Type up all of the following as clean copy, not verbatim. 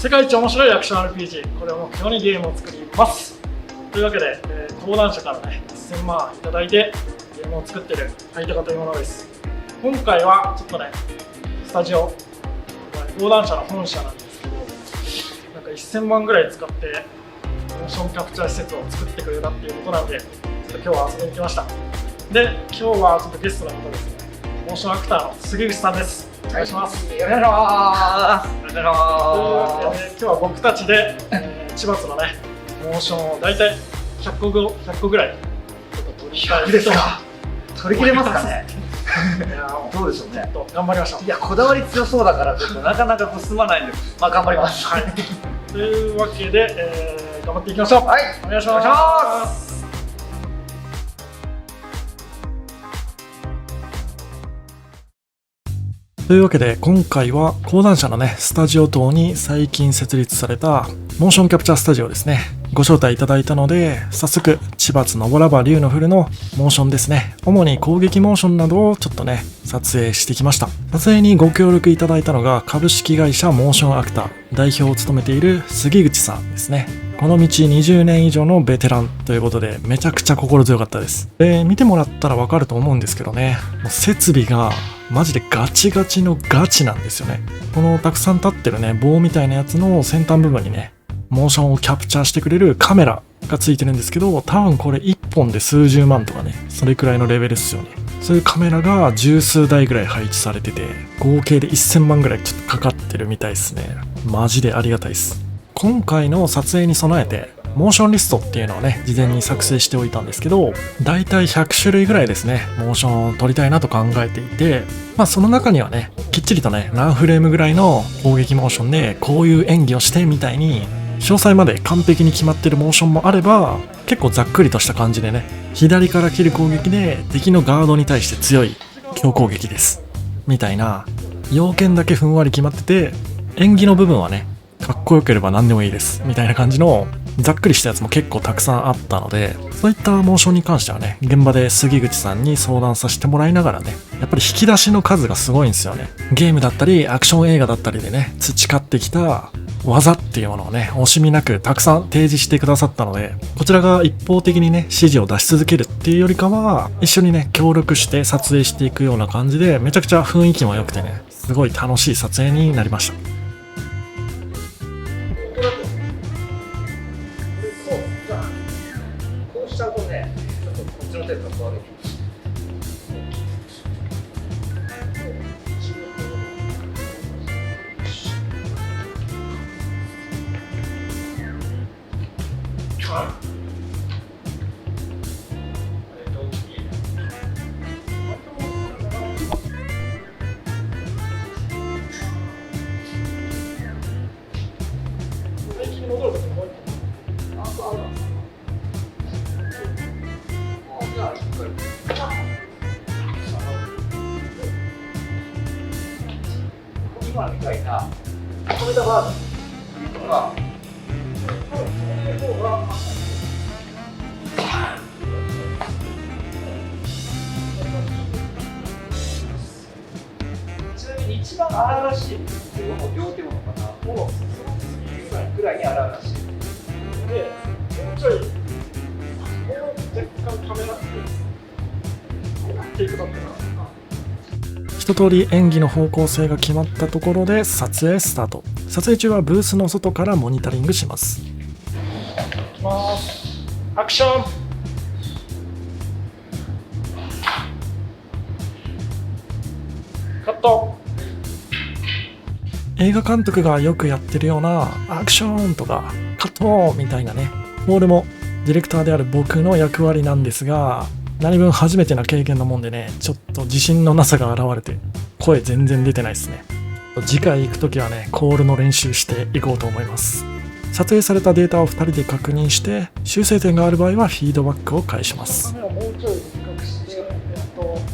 世界一面白いアクション RPG、これを目標にゲームを作ります。というわけで、講談社からね、1000万いただいてゲームを作っているハイタカというものです。今回はちょっとね、スタジオ、講談社の本社なんですけど、なんか1000万ぐらい使ってモーションキャプチャー施設を作ってくれたっていうことなんで、ちょっと今日は遊びに来ました。で、今日はちょっとゲストの方ですね、モーションアクターの杉口さんです。お願いします。よろしくお願いします。今日は僕たちで、千葉のね、モーションを大体100個ぐらいちょっと取りたいですか。取り切れますかね。いやどうでしょうね。ちょっと頑張りましょう。いや、こだわり強そうだからちょっとなかなか進まないんで、まあ頑張ります。はい。というわけで、頑張っていきましょう。はい、お願いします。というわけで今回は講談社のねスタジオ等に最近設立されたモーションキャプチャースタジオですねご招待いただいたので早速千葉のぼらば竜のフルのモーションですね主に攻撃モーションなどをちょっとね撮影してきました。撮影にご協力いただいたのが株式会社モーションアクター代表を務めている杉口さんですね。この道20年以上のベテランということでめちゃくちゃ心強かったです。見てもらったらわかると思うんですけどね、もう設備がマジでガチガチのガチなんですよね。このたくさん立ってるね棒みたいなやつの先端部分にねモーションをキャプチャーしてくれるカメラがついてるんですけど、多分これ1本で数十万とかねそれくらいのレベルですよね。そういうカメラが十数台ぐらい配置されてて合計で1000万ぐらいちょっとかかってるみたいですね。マジでありがたいです。今回の撮影に備えてモーションリストっていうのをね事前に作成しておいたんですけど、だいたい100種類ぐらいですねモーションを撮りたいなと考えていて、まあその中にはねきっちりとね何フレームぐらいの攻撃モーションでこういう演技をしてみたいに詳細まで完璧に決まってるモーションもあれば、結構ざっくりとした感じでね左から切る攻撃で敵のガードに対して強い強攻撃ですみたいな要件だけふんわり決まってて、演技の部分はねかっこよければ何でもいいですみたいな感じのざっくりしたやつも結構たくさんあったので、そういったモーションに関してはね現場で杉口さんに相談させてもらいながらね、やっぱり引き出しの数がすごいんですよね。ゲームだったりアクション映画だったりでね培ってきた技っていうものをね惜しみなくたくさん提示してくださったので、こちらが一方的にね指示を出し続けるっていうよりかは一緒にね協力して撮影していくような感じで、めちゃくちゃ雰囲気も良くてねすごい楽しい撮影になりました。こうしちゃうとね、ちょっとこっちの手が壊れる。今みたいな止めたバージョンがちなみに一番荒々しいっていうのも両手ものかなをぐらいに荒々しいで、もうちょい若干カメラっていくだったら一通り演技の方向性が決まったところで撮影スタート。撮影中はブースの外からモニタリングします。いきます。アクション。カット。映画監督がよくやってるようなアクションとかカットみたいなね、これもディレクターである僕の役割なんですが、何分初めてな経験なもんでねちょっと自信のなさが現れて声全然出てないですね。次回行くときはねコールの練習していこうと思います。撮影されたデータを2人で確認して修正点がある場合はフィードバックを返します。カメラもうちょい短くして、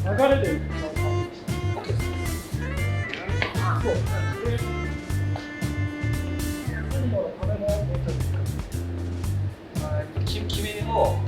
流れでいく感じにして。そう。決めを、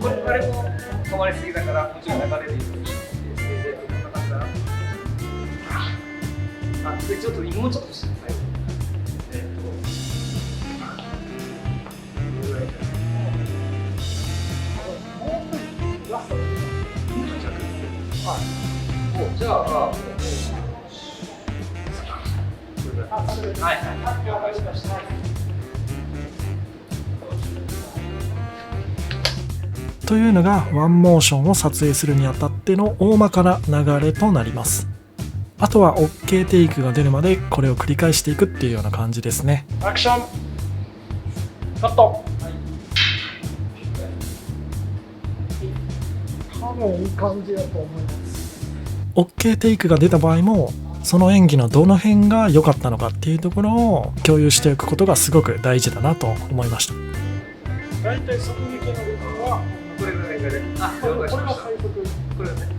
これも止まりすぎだからもちろん流れるようにしてこんな感じだな。でちょっともうちょっとしてください。ははいはい了解しました。というのがワンモーションを撮影するにあたっての大まかな流れとなります。あとは OK テイクが出るまでこれを繰り返していくっていうような感じですね。アクションカット。多分いい感じだと思います。 OK テイクが出た場合もその演技のどの辺が良かったのかっていうところを共有しておくことがすごく大事だなと思いました。大体側撃の部分はこれぐらいで、あ、これ了解しました。が最速。これね。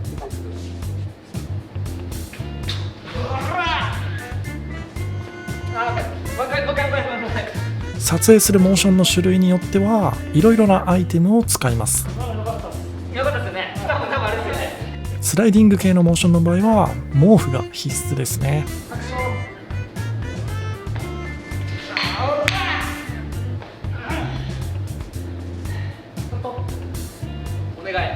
撮影するモーションの種類によってはいろいろなアイテムを使います。よかったですね。多分あれですよね。スライディング系のモーションの場合は毛布が必須ですね。アクションお願い。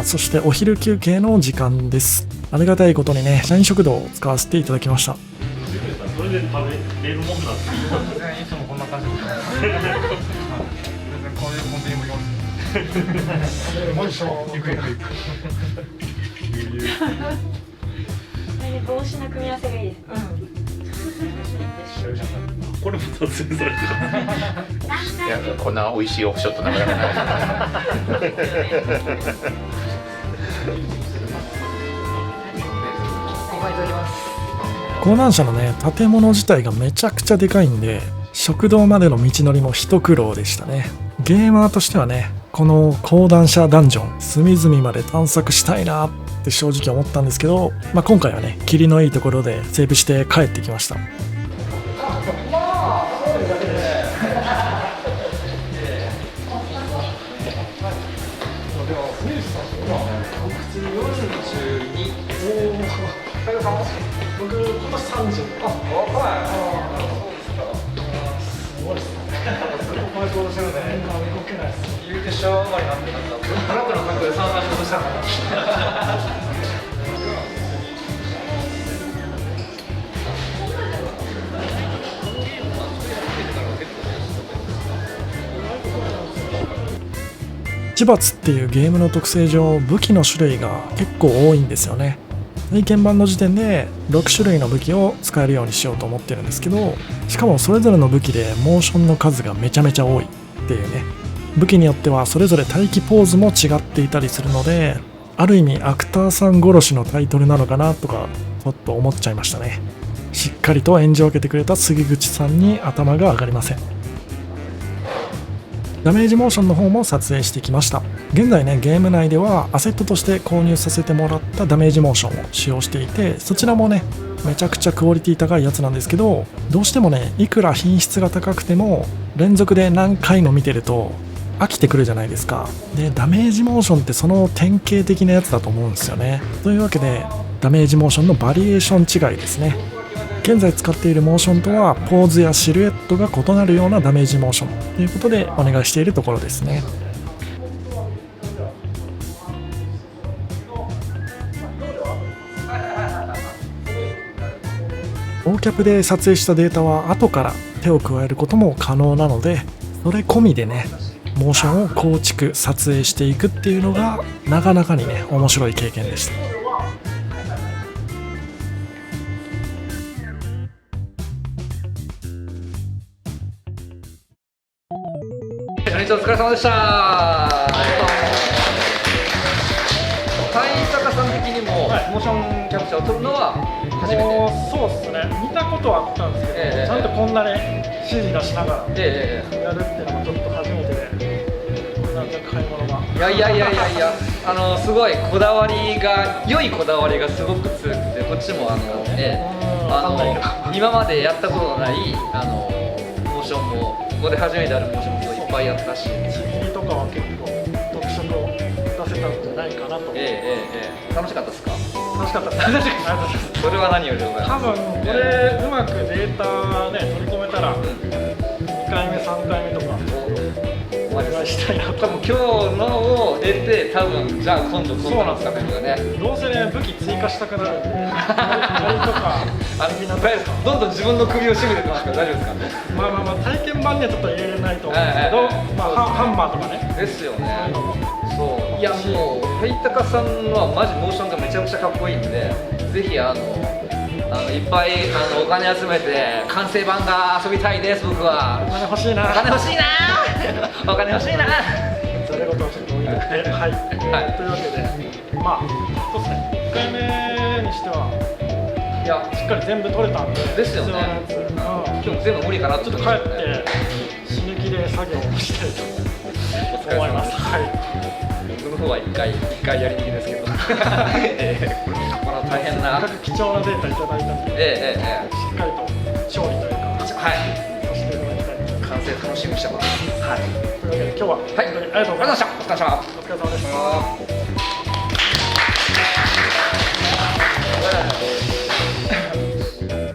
そしてお昼休憩の時間です。ありがたいことにね、社員食堂を使わせていただきました。それで食べれるもんなんですか？いつもこんな感じです。全然こういうコンビニも帽子の組み合わせがいいです。これも撮影されてる。いや、こんな美味しいオフショットなかなかない。講談社のね、建物自体がめちゃくちゃでかいんで、食堂までの道のりも一苦労でしたね。ゲーマーとしてはね、この講談社ダンジョン隅々まで探索したいなって正直思ったんですけど、今回はね、霧のいいところでセーブして帰ってきました。僕、今年30。あ、はい。すごいですね。これそうしてるね。今動けないです。言うてしょうがになってなんかトラックの角度で3回戻したから。千罰っていうゲームの特性上、武器の種類が結構多いんですよね。体験版の時点で6種類の武器を使えるようにしようと思ってるんですけど、しかもそれぞれの武器でモーションの数がめちゃめちゃ多いっていうね。武器によってはそれぞれ待機ポーズも違っていたりするので、ある意味アクターさん殺しのタイトルなのかなとかちょっと思っちゃいましたね。しっかりと演じ分けてくれた杉口さんに頭が上がりません。ダメージモーションの方も撮影してきました。現在ね、ゲーム内ではアセットとして購入させてもらったダメージモーションを使用していて、そちらもね、めちゃくちゃクオリティ高いやつなんですけど、どうしてもね、いくら品質が高くても連続で何回も見てると飽きてくるじゃないですか。で、ダメージモーションってその典型的なやつだと思うんですよね。というわけで、ダメージモーションのバリエーション違いですね。現在使っているモーションとはポーズやシルエットが異なるようなダメージモーションということでお願いしているところですね。オーキャプで撮影したデータは後から手を加えることも可能なので、それ込みでね、モーションを構築撮影していくっていうのがなかなかにね、面白い経験でした。初日お疲れ様でした。会員坂さん的にも、はいモーションキャプチャーを撮るのは初めて。そうですね、見たことはあったんですけど、ちゃんとこんなね、指示出しながらえやるっていうのもちょっと初めてで、なんか買い物が。いや、すごいこだわりが、良いこだわりがすごく強くて、こっちも今までやったことのないモーションも、ここで初めてあるモーションもいっぱいやったし、指示とかは結構特色を出せたんじゃないかなと。楽しかったですか？楽しかったです。ありがとうございます。それは何よりでござい多ます。分これうまくデータね取り込めたら2回目3回目とかお前です願いしたいなと。多分今日のを出て多分じゃあ今度こんなの使ってみるかね。どうせね武器追加したくなるんで、槍とかみんなどんどん自分の首を絞めてきますから大丈夫ですか。まあ体験版にはちょっと入れれないと思うんですけど、まあハンマーとかね。ですよね。そういやもうハイタカさんはマジモーションがめちゃくちゃかっこいいんで、ぜひいっぱいお金集めて完成版が遊びたいです。僕はお金欲しいな。お金欲しいなお金欲しいな。それことをちょっと置いといて、はい、というわけで、まあそうですね、1回目にしてはいやしっかり全部取れたんで、ですよね必要なやつ、今日全部無理かなちょっと帰って死ぬ気で作業をしたいと思います。はい。僕の方は一回やりにきですけどこの大変な貴重なデータいただいたので、しっかりと勝利というか、はいさせていただきたいと思います。完成楽しみにしてます。はいというわけで今日は本当にありがとうございました。お疲れ様お疲れ様でし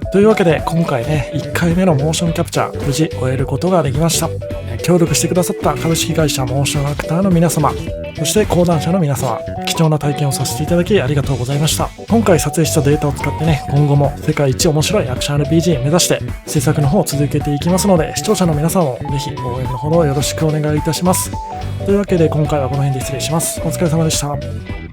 た。というわけで今回ね1回目のモーションキャプチャー無事終えることができました。協力してくださった株式会社モーションアクターの皆様、そして講談社の皆様、貴重な体験をさせていただきありがとうございました。今回撮影したデータを使ってね、今後も世界一面白いアクション RPG 目指して制作の方を続けていきますので、視聴者の皆さんもぜひ応援のほどよろしくお願いいたします。というわけで今回はこの辺で失礼します。お疲れ様でした。